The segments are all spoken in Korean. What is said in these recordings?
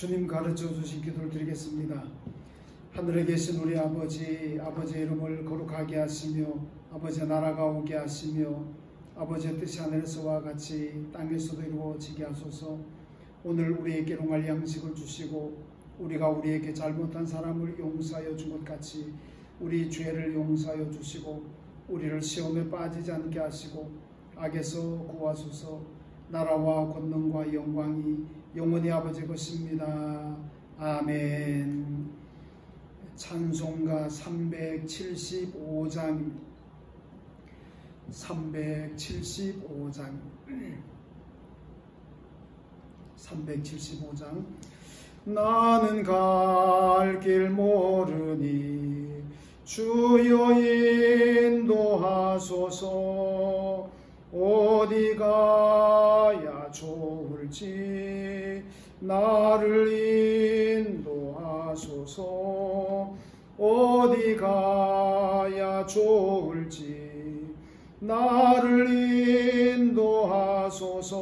주님 가르쳐 주신 기도를 드리겠습니다. 하늘에 계신 우리 아버지, 아버지의 이름을 거룩하게 하시며 아버지의 나라가 오게 하시며 아버지의 뜻이 하늘에서와 같이 땅에서도 이루어지게 하소서. 오늘 우리에게 일용할 양식을 주시고 우리가 우리에게 잘못한 사람을 용서하여 준 것 같이 우리 죄를 용서하여 주시고 우리를 시험에 빠지지 않게 하시고 악에서 구하소서. 나라와 권능과 영광이 영원히 아버지 것입니다. 아멘. 찬송가 375장입니다. 375장. 나는 갈 길 모르니 주여 인도하소서. 어디 가야 좋을지 나를 인도하소서. 어디 가야 좋을지 나를 인도하소서.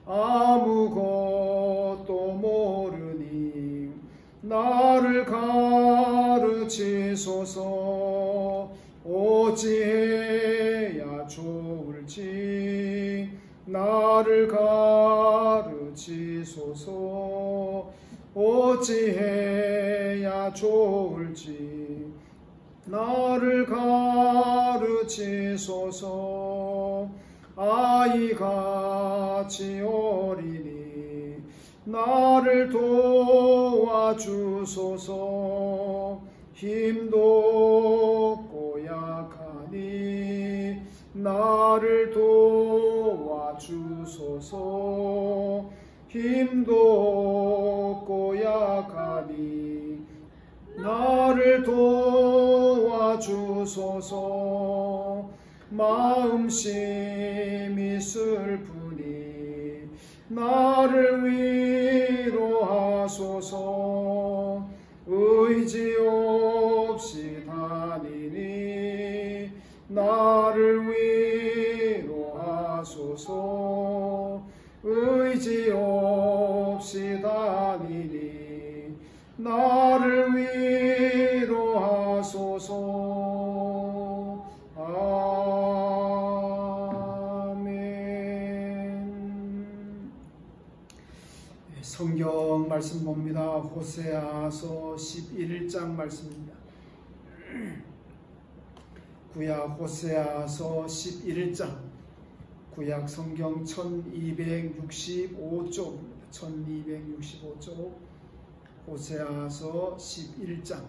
아무것도 모르니 나를 가르치소서. 어찌해야 좋을지 나를 가르치소서. 어찌해야 좋을지 나를 가르치소서. 아이같이 어리니 나를 도와주소서. 힘도 없고 약하니 나를 도와주소서. 힘도 없고 약하니 나를 도와주소서. 마음심이 슬프니 나를 위로하소서. 의지 없이 다니니 나를 위로하소서. 의지 없이 다니니 나를 위로하소서. 아멘. 성경 말씀 봅니다. 호세아서 11장 말씀입니다. 구약 호세아서 11장, 구약 성경 1265쪽, 1265쪽, 호세아서 11장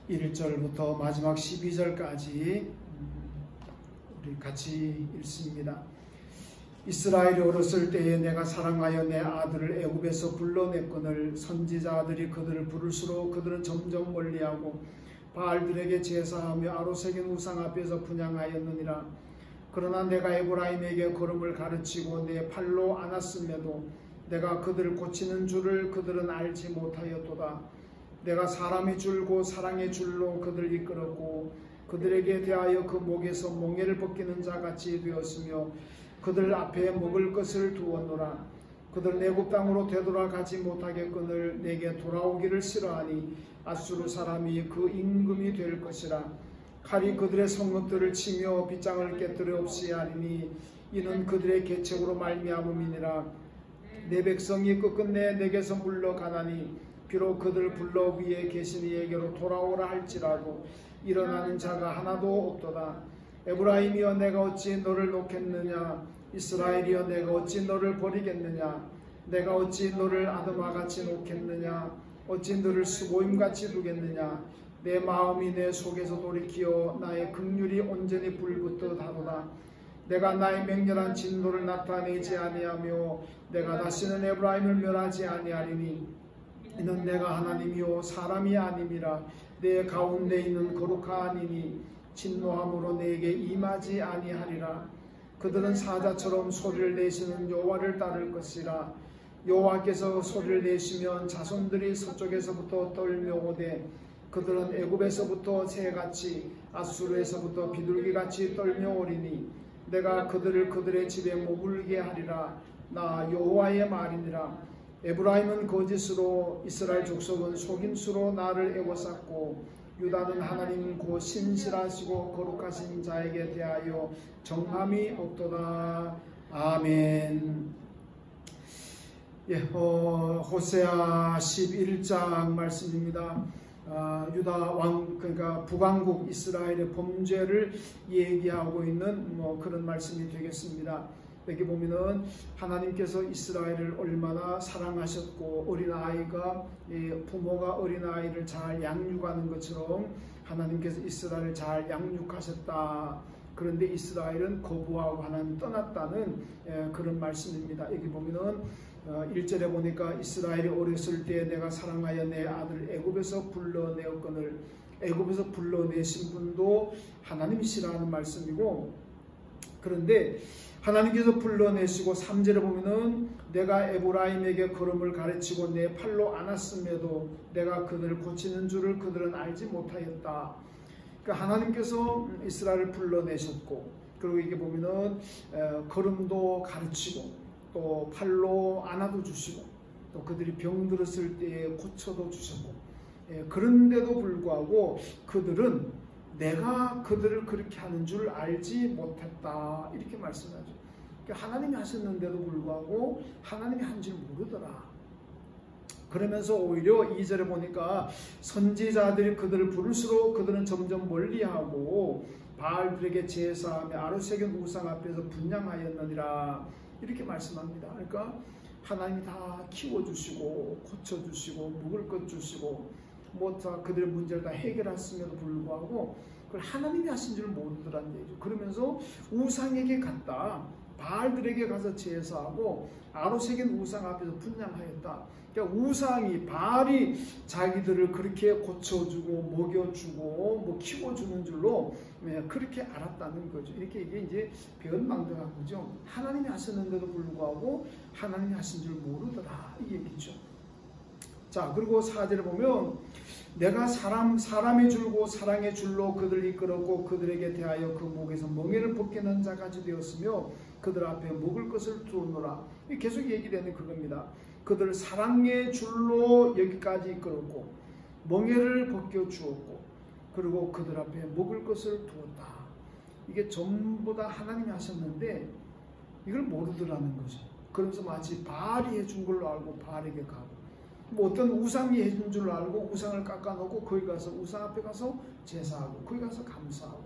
1절부터 마지막 12절까지 우리 같이 읽습니다. 이스라엘이 어렸을 때에 내가 사랑하여 내 아들을 애굽에서 불러냈거늘 선지자들이 그들을 부를수록 그들은 점점 멀리하고 바알들에게 제사하며 아로새긴 우상 앞에서 분향하였느니라. 그러나 내가 에브라임에게 걸음을 가르치고 내 팔로 안았음에도 내가 그들을 고치는 줄을 그들은 알지 못하였도다. 내가 사람의 줄고 사랑의 줄로 그들을 이끌었고 그들에게 대하여 그 목에서 몽에를 벗기는 자같이 되었으며 그들 앞에 먹을 것을 두었노라. 그들은 애굽 땅으로 되돌아가지 못하겠거늘 내게 돌아오기를 싫어하니 아수르 사람이 그 임금이 될 것이라. 칼이 그들의 성읍들을 치며 빗장을 깨뜨려 없이 하리니 이는 그들의 계책으로 말미암음이니라. 내 백성이 끝끝내 내게서 물러가나니 비록 그들을 불러 위에 계신 이에게로 돌아오라 할지라도 일어나는 자가 하나도 없도다. 에브라임이여 내가 어찌 너를 놓겠느냐. 이스라엘이여 내가 어찌 너를 버리겠느냐. 내가 어찌 너를 아드마같이 놓겠느냐. 어찌 너를 수고임같이 두겠느냐. 내 마음이 내 속에서 돌이키어 나의 긍휼이 온전히 불붙듯 하도다. 내가 나의 맹렬한 진노를 나타내지 아니하며 내가 다시는 에브라임을 멸하지 아니하리니 이는 내가 하나님이요 사람이 아님이라. 내 가운데 있는 거룩하니니 진노함으로 내게 임하지 아니하리라. 그들은 사자처럼 소리를 내시는 여호와를 따를 것이라. 여호와께서 소리를 내시면 자손들이 서쪽에서부터 떨며오되 그들은 애굽에서부터 새같이 아수르에서부터 비둘기같이 떨며오리니 내가 그들을 그들의 집에 머물게 하리라. 나 여호와의 말이니라. 에브라임은 거짓으로 이스라엘 족속은 속임수로 나를 애워쌌고 유다는 하나님 곧 신실하시고 거룩하신 자에게 대하여 정함이 없도다. 아멘. 예, 호세아 11장 말씀입니다. 유다 왕, 그러니까 북왕국 이스라엘의 범죄를 얘기하고 있는 그런 말씀이 되겠습니다. 여기 보면은 하나님께서 이스라엘을 얼마나 사랑하셨고 어린아이가 부모가 어린아이를 잘 양육하는 것처럼 하나님께서 이스라엘을 잘 양육하셨다. 그런데 이스라엘은 거부하고 하나님 떠났다는 그런 말씀입니다. 여기 보면은 1절에 보니까 이스라엘이 어렸을 때 내가 사랑하여 내 아들 애굽에서 불러내었거늘. 애굽에서 불러내신 분도 하나님이시라는 말씀이고, 그런데 하나님께서 불러내시고 3절에 보면은 내가 에브라임에게 걸음을 가르치고 내 팔로 안았음에도 내가 그들을 고치는 줄을 그들은 알지 못하였다. 그러니까 하나님께서 이스라엘을 불러내셨고, 그리고 이게 보면은 걸음도 가르치고 또 팔로 안아도 주시고 또 그들이 병들었을 때에 고쳐도 주셨고, 그런데도 불구하고 그들은 내가 그들을 그렇게 하는 줄 알지 못했다. 이렇게 말씀하죠. 그러니까 하나님이 하셨는데도 불구하고 하나님이 한 줄 모르더라. 그러면서 오히려 2절에 보니까 선지자들이 그들을 부를수록 그들은 점점 멀리하고 바알들에게 제사하며 아로새긴 우상 앞에서 분향하였느니라. 이렇게 말씀합니다. 그러니까 하나님이 다 키워주시고 고쳐주시고 먹을 것 주시고 다 그들의 문제를 다 해결했음에도 불구하고 그걸 하나님이 하신 줄 모르더란 얘기죠. 그러면서 우상에게 갔다. 바알들에게 가서 제사하고 아로새긴 우상 앞에서 분향하였다. 그러니까 우상이, 바알이 자기들을 그렇게 고쳐주고 먹여주고 키워주는 줄로 그렇게 알았다는 거죠. 이게 이제 변망대한 거죠. 하나님이 하셨는데도 불구하고 하나님이 하신 줄 모르더라, 이 얘기죠. 자, 그리고 4절에 보면 내가 사람의 줄고 사랑의 줄로 그들을 이끌었고 그들에게 대하여 그 목에서 멍에를 벗기는 자까지 되었으며 그들 앞에 먹을 것을 두었노라. 계속 얘기되는 그겁니다. 그들을 사랑의 줄로 여기까지 이끌었고 멍에를 벗겨 주었고 그리고 그들 앞에 먹을 것을 두었다. 이게 전부 다 하나님이 하셨는데 이걸 모르더라는 거죠. 그러면서 마치 바알이 해준 걸로 알고 바알에게 가고 어떤 우상이 해준 줄 알고 우상을 깎아놓고 거기 가서 우상 앞에 가서 제사하고 거기 가서 감사하고,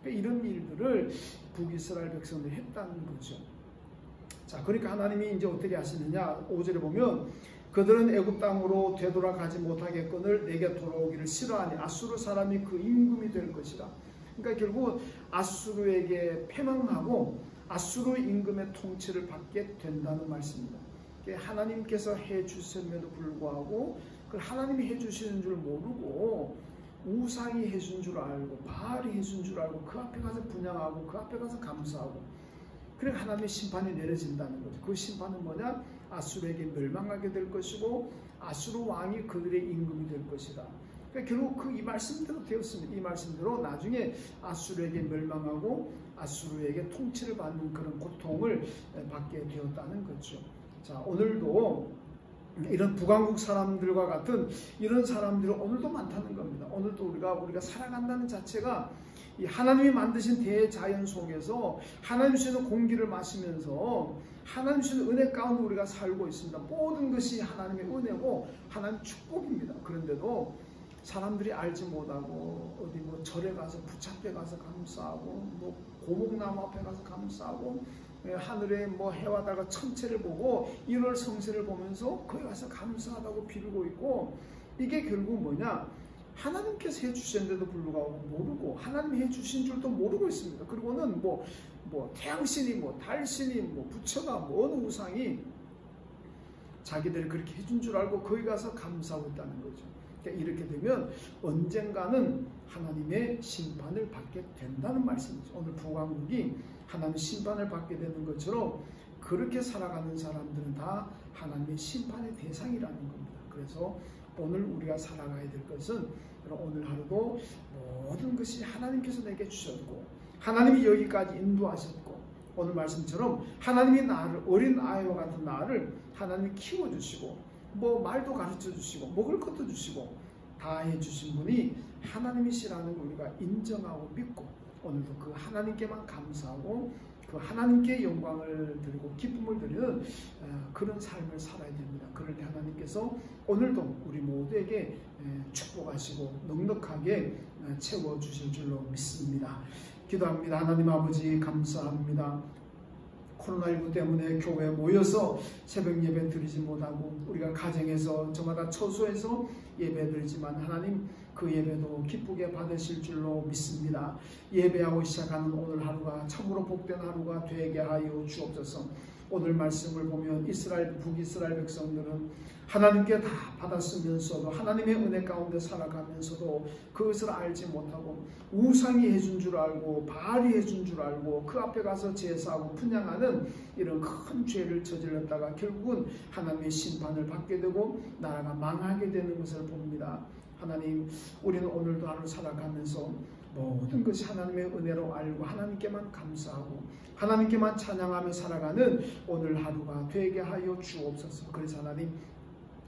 이런 일들을 북이스라엘 백성들이 했다는 거죠. 자, 그러니까 하나님이 이제 어떻게 하시느냐, 5절에 보면 그들은 애굽 땅으로 되돌아가지 못하겠거늘 내게 돌아오기를 싫어하니 아수르 사람이 그 임금이 될 것이라. 그러니까 결국 아수르에게 패망하고 아수르 임금의 통치를 받게 된다는 말씀입니다. 하나님께서 해주셨음에도 불구하고 그 하나님이 해주시는 줄 모르고 우상이 해준 줄 알고 바알이 해준 줄 알고 그 앞에 가서 분향하고 그 앞에 가서 감사하고, 그러니까 하나님의 심판이 내려진다는 거죠. 그 심판은 뭐냐? 아수르에게 멸망하게 될 것이고 아수르 왕이 그들의 임금이 될 것이다. 그러니까 결국 이 말씀대로 되었습니다. 이 말씀대로 나중에 아수르에게 멸망하고 아수르에게 통치를 받는 그런 고통을 받게 되었다는 거죠. 자, 오늘도 이런 북왕국 사람들과 같은 이런 사람들이 오늘도 많다는 겁니다. 오늘도 우리가 살아간다는 자체가 이 하나님이 만드신 대자연 속에서 하나님 주시는 공기를 마시면서 하나님 주시는 은혜 가운데 우리가 살고 있습니다. 모든 것이 하나님의 은혜고 하나님의 축복입니다. 그런데도 사람들이 알지 못하고 어디 절에 가서 부처 앞에 가서 감사하고 고목나무 앞에 가서 감사하고 하늘에 해와 달과 천체를 보고 1월 성세를 보면서 거기 가서 감사하다고 빌고 있고, 이게 결국 뭐냐? 하나님께서 해주셨는데도 불구하고 모르고 하나님이 해주신 줄도 모르고 있습니다. 그리고는 태양신이 달신이 부처가 어느 우상이 자기들이 그렇게 해준 줄 알고 거기 가서 감사하고 있다는 거죠. 그러니까 이렇게 되면 언젠가는 하나님의 심판을 받게 된다는 말씀이죠. 오늘 북왕국이 하나님의 심판을 받게 되는 것처럼 그렇게 살아가는 사람들은 다 하나님의 심판의 대상이라는 겁니다. 그래서 오늘 우리가 살아가야 될 것은 오늘 하루도 모든 것이 하나님께서 내게 주셨고 하나님이 여기까지 인도하셨고 오늘 말씀처럼 하나님이 나를, 어린 아이와 같은 나를 하나님이 키워주시고 뭐 말도 가르쳐주시고 먹을 것도 주시고 다 해주신 분이 하나님이시라는 걸 우리가 인정하고 믿고 오늘도 그 하나님께만 감사하고 그 하나님께 영광을 드리고 기쁨을 드리는 그런 삶을 살아야 됩니다. 그럴 때 하나님께서 오늘도 우리 모두에게 축복하시고 넉넉하게 채워주실 줄로 믿습니다. 기도합니다. 하나님 아버지 감사합니다. 코로나19 때문에 교회에 모여서 새벽 예배 드리지 못하고 우리가 가정에서 저마다 처소에서 예배 드리지만 하나님 그 예배도 기쁘게 받으실 줄로 믿습니다. 예배하고 시작하는 오늘 하루가 참으로 복된 하루가 되게 하여 주옵소서. 오늘 말씀을 보면 북이스라엘 백성들은 하나님께 다 받았으면서도 하나님의 은혜 가운데 살아가면서도 그것을 알지 못하고 우상이 해준 줄 알고 바알이 해준 줄 알고 그 앞에 가서 제사하고 분향하는 이런 큰 죄를 저질렀다가 결국은 하나님의 심판을 받게 되고 나라가 망하게 되는 것을 봅니다. 하나님, 우리는 오늘도 하루 살아가면서 모든 것이 하나님의 은혜로 알고 하나님께만 감사하고 하나님께만 찬양하며 살아가는 오늘 하루가 되게 하여 주옵소서. 그래서 하나님,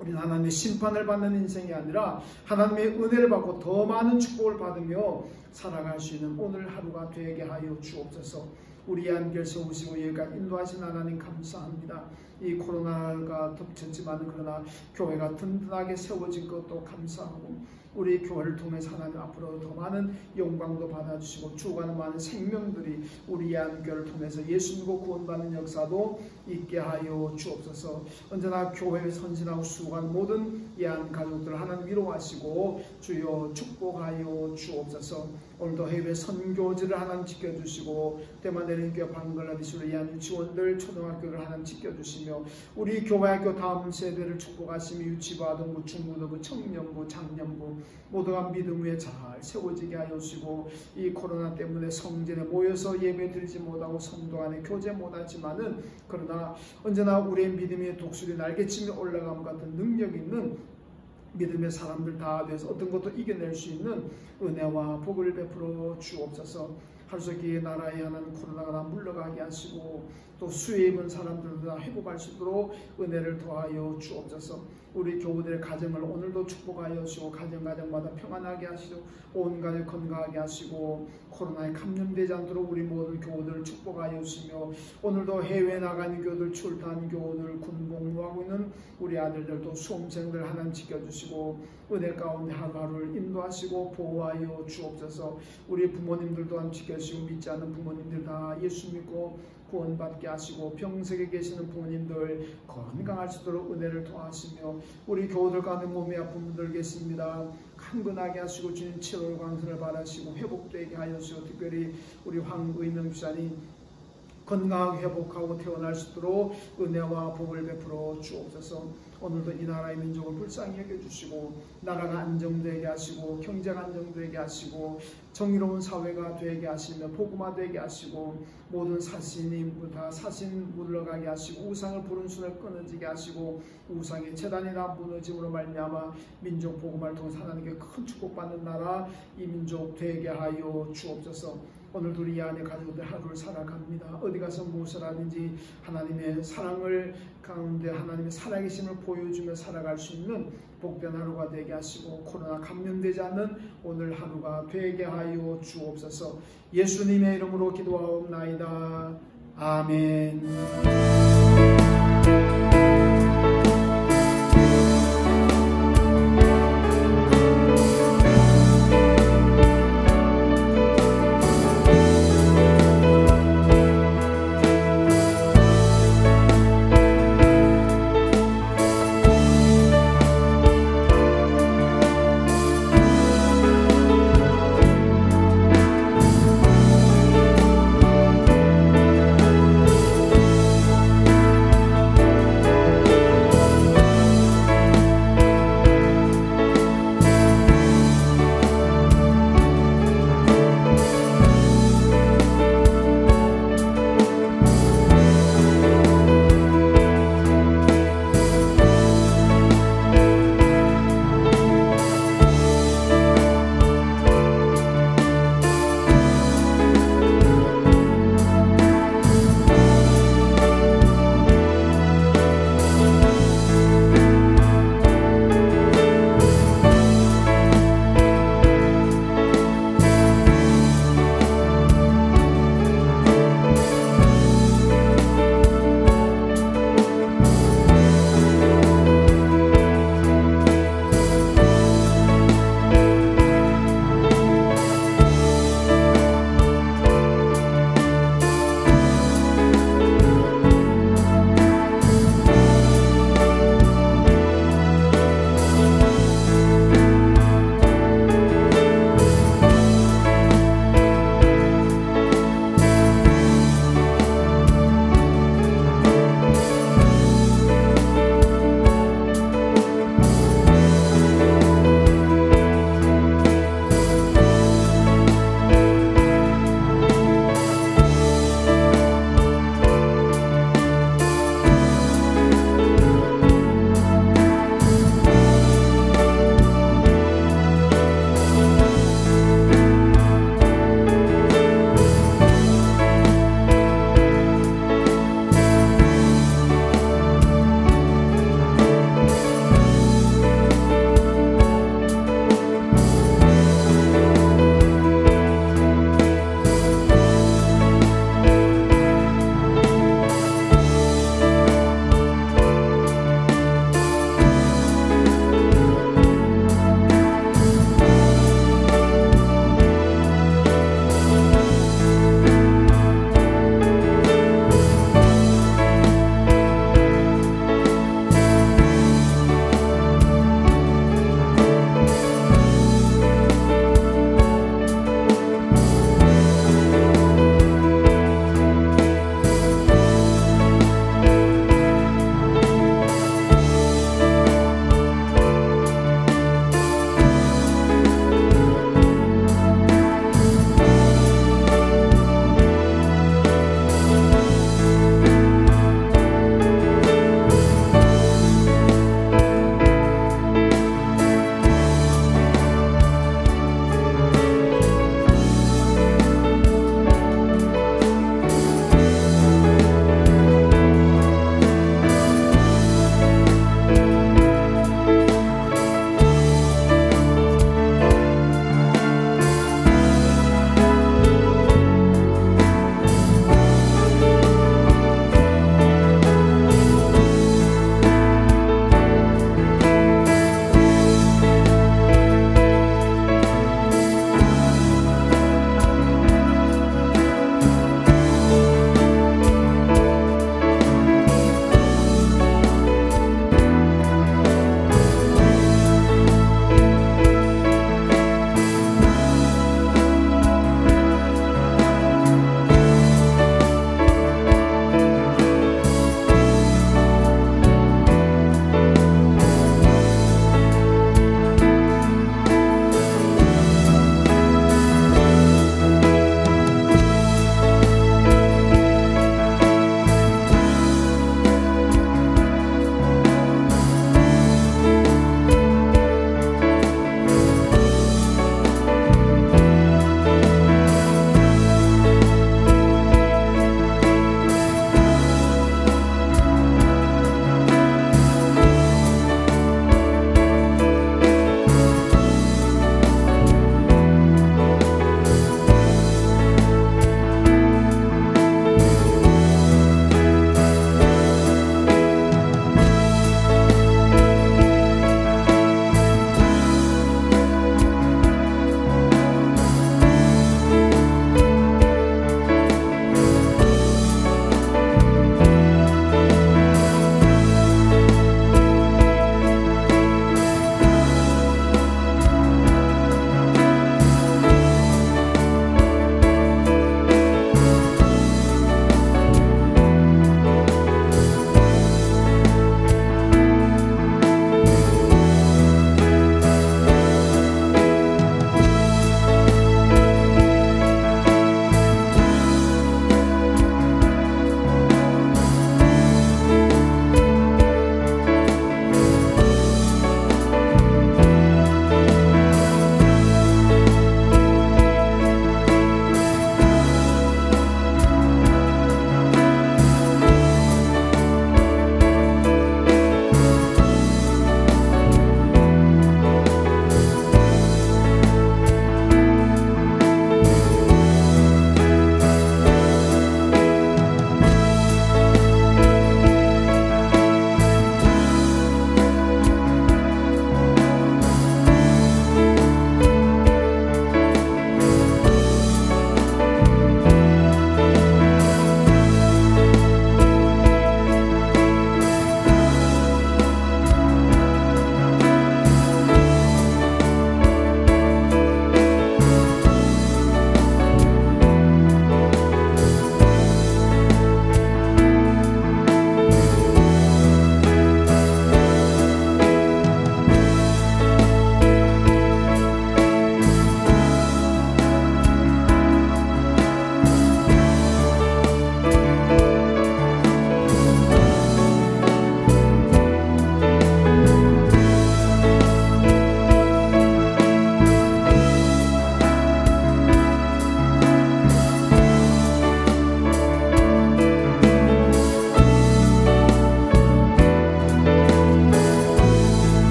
우리는 하나님의 심판을 받는 인생이 아니라 하나님의 은혜를 받고 더 많은 축복을 받으며 살아갈 수 있는 오늘 하루가 되게 하여 주옵소서. 우리 안결 세우시고 여기까지 인도하신 하나님 감사합니다. 이 코로나가 덮쳤지만 그러나 교회가 든든하게 세워진 것도 감사하고 우리 교회를 통해서 하나님 앞으로 더 많은 영광도 받아주시고 죽어가는 많은 생명들이 우리 안교를 통해서 예수 믿고 구원받는 역사도 있게 하여 주옵소서. 언제나 교회에 선진하고 수고하는 모든 예한 가족들 하나님 위로하시고 주여 축복하여 주옵소서. 오늘도 해외 선교지를 하나님 지켜주시고 때만 내린 교회 방글라데시로 예한 유치원들 초등학교를 하나님 지켜주시며 우리 교회학교 다음 세대를 축복하시며 유치부 아동부 중고등부 청년부 장년부 모두가 믿음 위에 잘 세워지게 하여 주시고 이 코로나 때문에 성전에 모여서 예배 드리지 못하고 성도 안에 교제 못하지만은 그러나 언제나 우리의 믿음의 독수리 날개치며 올라감 같은 능력 있는 믿음의 사람들 다 돼서 어떤 것도 이겨낼 수 있는 은혜와 복을 베풀어 주옵소서. 하루속히 나라에 하나님 코로나가 다 물러가게 하시고 또 수혜 입은 사람들도 다 회복할 수 있도록 은혜를 더하여 주옵소서. 우리 교우들의 가정을 오늘도 축복하여 주시고 가정마다 평안하게 하시고 온 가족 건강하게 하시고 코로나에 감염되지 않도록 우리 모든 교우들을 축복하여 주시며 오늘도 해외에 나가는 교우들 출타하는 교우들 군복무하고 있는 우리 아들들도 수험생들 하나님 지켜주시고 은혜 가운데 하루하루를 인도하시고 보호하여 주옵소서. 우리 부모님들 또한 지켜주시고 믿지 않는 부모님들 다 예수 믿고 구원받게 하시고 병석에 계시는 부모님들 건강할 수 있도록 은혜를 더하시며 우리 교우들 가운데 몸이 아픈 분들 계십니다. 강건하게 하시고 주님 치료를 광선을 바라시고 회복되게 하여 주시고 특별히 우리 황의명 주사님 건강하게 회복하고 태어날 수 있도록 은혜와 복을 베풀어 주옵소서. 오늘도 이 나라의 민족을 불쌍히 여겨주시고 나라가 안정되게 하시고 경제가 안정되게 하시고 정의로운 사회가 되게 하시며 복음화되게 하시고 모든 사신이 다 사신 물러가게 하시고 우상을 부른 손을 끊어지게 하시고 우상의 재단이 다 무너짐으로 말미암아 민족 복음화를 통해서 하나님께 큰 축복받는 나라 이 민족 되게 하여 주옵소서. 오늘도 우리 안에 가족들 하루를 살아갑니다. 어디 가서 무엇을 하는지 하나님의 사랑을 가운데 하나님의 살아계심을 보여주며 살아갈 수 있는 복된 하루가 되게 하시고 코로나 감염되지 않는 오늘 하루가 되게 하여 주옵소서. 예수님의 이름으로 기도하옵나이다. 아멘.